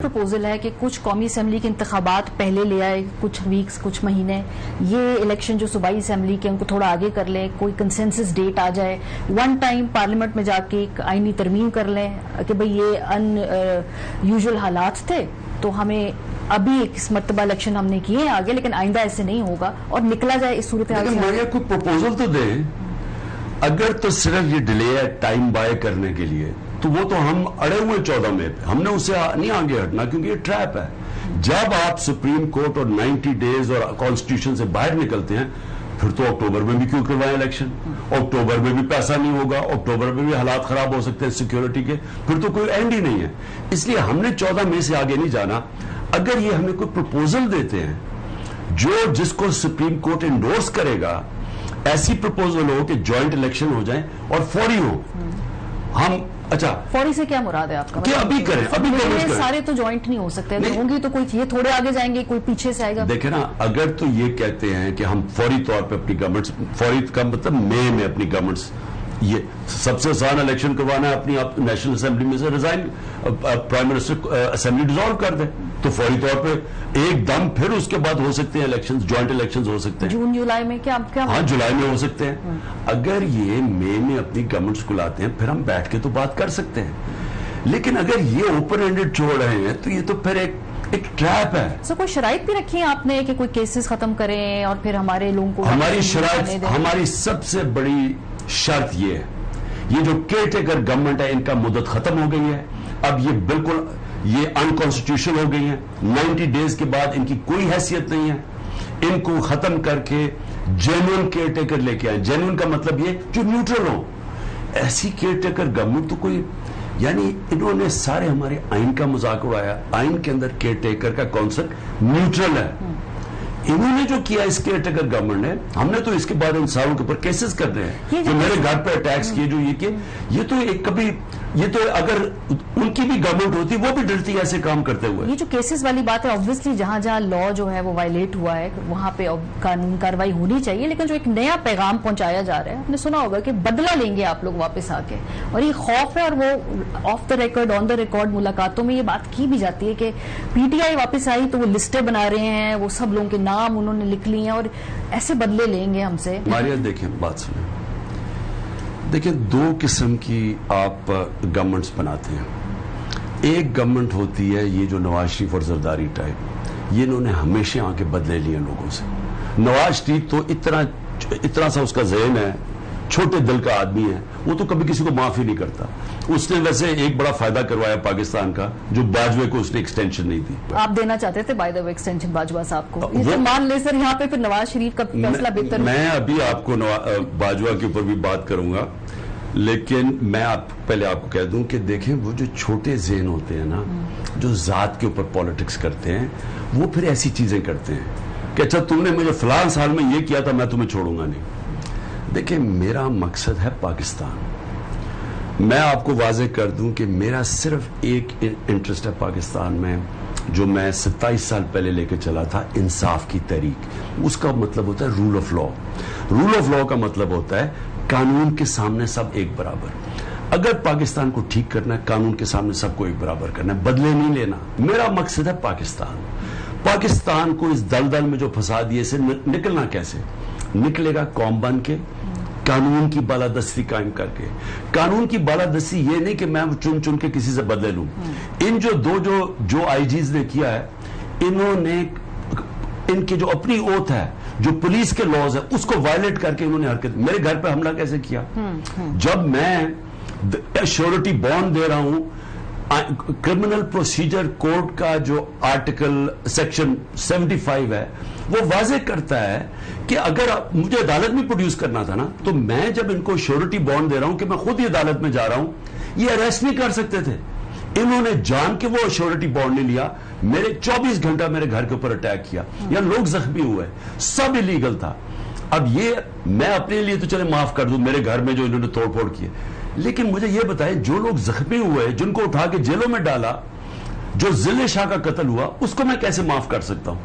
Proposal है कि कुछ कौमी असम्बली के इंतखाबात पहले ले आए, कुछ वीक्स कुछ महीने, ये इलेक्शन जो सूबाई असम्बली के उनको थोड़ा आगे कर लें, कोई कंसेंसस डेट आ जाए, वन टाइम पार्लियामेंट में जाके एक आईनी तरमीम कर लें कि भाई ये अनयूजुअल हालात थे तो हमें अभी इस मरतबा इलेक्शन हमने किए हैं आगे, लेकिन आइंदा ऐसे नहीं होगा और निकला जाए इस सूरत हाल से। कोई प्रपोजल तो दें। अगर तो सिर्फ ये डिले है टाइम बाय करने के लिए तो वो तो हम अड़े हुए 14 मई पे, हमने उससे नहीं आगे हटना क्योंकि ये ट्रैप है। जब आप सुप्रीम कोर्ट और 90 डेज और कॉन्स्टिट्यूशन से बाहर निकलते हैं फिर तो अक्टूबर में भी क्यों करवाएं इलेक्शन? अक्टूबर में भी पैसा नहीं होगा, अक्टूबर में भी हालात खराब हो सकते हैं सिक्योरिटी के, फिर तो कोई एंड ही नहीं है। इसलिए हमने 14 मई से आगे नहीं जाना। अगर ये हमें कोई प्रपोजल देते हैं जो जिसको सुप्रीम कोर्ट इंडोर्स करेगा, ऐसी प्रपोजल हो कि जॉइंट इलेक्शन हो जाए और फौरी हो, हम अच्छा फौरी से क्या मुराद है आपका? कि अभी करें, अभी करें। सारे तो जॉइंट नहीं हो सकते, होंगी तो कोई ये थोड़े आगे जाएंगे, कोई पीछे से आएगा। देखे ना, अगर तो ये कहते हैं कि हम फौरी तौर पे अपनी गवर्नमेंट, फौरी का मतलब मई में अपनी गवर्नमेंट्स, ये सबसे आसान इलेक्शन करवाना है अपनी, आप नेशनल असेंबली में से resign, prime minister assembly dissolve कर दे तो फौरी तौर पे एकदम फिर उसके बाद हो सकते हैं इलेक्शंस, जॉइंट इलेक्शंस हो सकते हैं जून जुलाई में। क्या हाँ, जुलाई में हो सकते हैं। अगर ये मई में अपनी गवर्नमेंट्स को लाते हैं फिर हम बैठ के तो बात कर सकते हैं, लेकिन अगर ये ओपन एंडेड छोड़ रहे हैं तो ये तो फिर एक ट्रैप है। सो कोई शराइत भी रखी है आपने कि कोई केसेस खत्म करें और फिर हमारे लोगों को? हमारी शराइत, हमारी सबसे बड़ी शर्त ये है, ये जो केयर टेकर गवर्नमेंट है इनका मुद्दत खत्म हो गई है, अब ये बिल्कुल ये अनकॉन्स्टिट्यूशनल हो गई है। 90 डेज के बाद इनकी कोई हैसियत नहीं है। इनको खत्म करके जेन्युइन केयर टेकर लेके आए। जेन्युइन का मतलब ये जो न्यूट्रल हो। ऐसी केयर टेकर गवर्नमेंट तो कोई, यानी इन्होंने सारे हमारे आइन का मजाक उड़ाया। आइन के अंदर केयर टेकर का कॉन्सेप्ट न्यूट्रल है। इन्होंने जो किया इस केयर टेकर गवर्नमेंट ने, हमने तो इसके बाद इन सारों के ऊपर केसेस कर रहे हैं जो मेरे घर पर अटैक्स किए, जो ये किए, ये तो एक कभी, ये तो अगर उनकी भी गवर्नमेंट होती वो भी डरती है ऐसे काम करते हुए। ये जो केसेस वाली बात है, ऑब्वियसली जहां जहां लॉ जो है वो वायलेट हुआ है वहां पे कानून कार्रवाई होनी चाहिए, लेकिन जो एक नया पैगाम पहुंचाया जा रहा है, आपने सुना होगा कि बदला लेंगे आप लोग वापस आके, और ये खौफ है। और वो off the record, on the record मुलाकातों में ये बात की भी जाती है कि पीटीआई वापस आई तो वो लिस्टें बना रहे हैं, वो सब लोगों के नाम उन्होंने लिख लिए हैं और ऐसे बदले लेंगे हमसे। मारिया देखें, बात सुनिए, देखिए दो किस्म की आप गवर्नमेंट्स बनाते हैं। एक गवर्नमेंट होती है ये जो नवाज शरीफ और जरदारी टाइप, ये इन्होंने हमेशा आके बदले लिए लोगों से। नवाज शरीफ तो इतना सा उसका ज़हन है, छोटे दिल का आदमी है, वो तो कभी किसी को माफ ही नहीं करता। उसने वैसे एक बड़ा फायदा करवाया पाकिस्तान का, जो बाजवा को उसने एक्सटेंशन नहीं दी। आप देना चाहते थे by the way extension Bajwa साहब को, ये मान ले सर, यहाँ पे फिर नवाज शरीफ का फैसला बेहतर। मैं अभी आपको बाजवा के ऊपर भी बात करूंगा, लेकिन मैं पहले आपको कह दूं कि देखें वो जो छोटे ज़हन होते हैं ना, जो जात के ऊपर पॉलिटिक्स करते हैं, वो फिर ऐसी चीजें करते हैं कि अच्छा तुमने मुझे फलां साल में ये किया था, मैं तुम्हें छोड़ूंगा नहीं। देखिए मेरा मकसद है पाकिस्तान। मैं आपको वाज़ेह कर दूं कि मेरा सिर्फ एक इंटरेस्ट है पाकिस्तान में, जो मैं 27 साल पहले लेके चला था, इंसाफ की तहरीक। उसका मतलब होता है rule of law. Rule of law का मतलब होता है कानून के सामने सब एक बराबर। अगर पाकिस्तान को ठीक करना है, कानून के सामने सबको एक बराबर करना है, बदले नहीं लेना। मेरा मकसद है पाकिस्तान को इस दलदल में जो फंसा दिए से निकलना कैसे निकलेगा? कौम बन के, कानून की बालादस्ती कायम करके। कानून की बालादस्ती ये नहीं कि मैं चुन चुन के किसी से बदले लूं। इन जो आईजीज ने किया है, इन्होंने इनकी जो अपनी ओथ है, जो पुलिस के लॉज है, उसको वायलेट करके इन्होंने हरकत। मेरे घर पे हमला कैसे किया? जब मैं श्योरिटी बॉन्ड दे रहा हूं, क्रिमिनल प्रोसीजर कोड का जो आर्टिकल सेक्शन 75 है, वो वाजे करता है कि अगर मुझे अदालत में प्रोड्यूस करना था ना, तो मैं जब इनको श्योरिटी बॉन्ड दे रहा हूं कि मैं खुद ही अदालत में जा रहा हूं, ये अरेस्ट नहीं कर सकते थे। इन्होंने जान के वो श्योरिटी बॉन्ड नहीं लिया, मेरे 24 घंटा मेरे घर के ऊपर अटैक किया, या लोग जख्मी हुए, सब इलीगल था। अब ये मैं अपने लिए तो चले माफ कर दूं, मेरे घर में जो इन्होंने तोड़फोड़ किए, लेकिन मुझे ये बताएं जो लोग जख्मी हुए, जिनको उठा के जेलों में डाला, जो जिले शाह का कत्ल हुआ, उसको मैं कैसे माफ कर सकता हूं?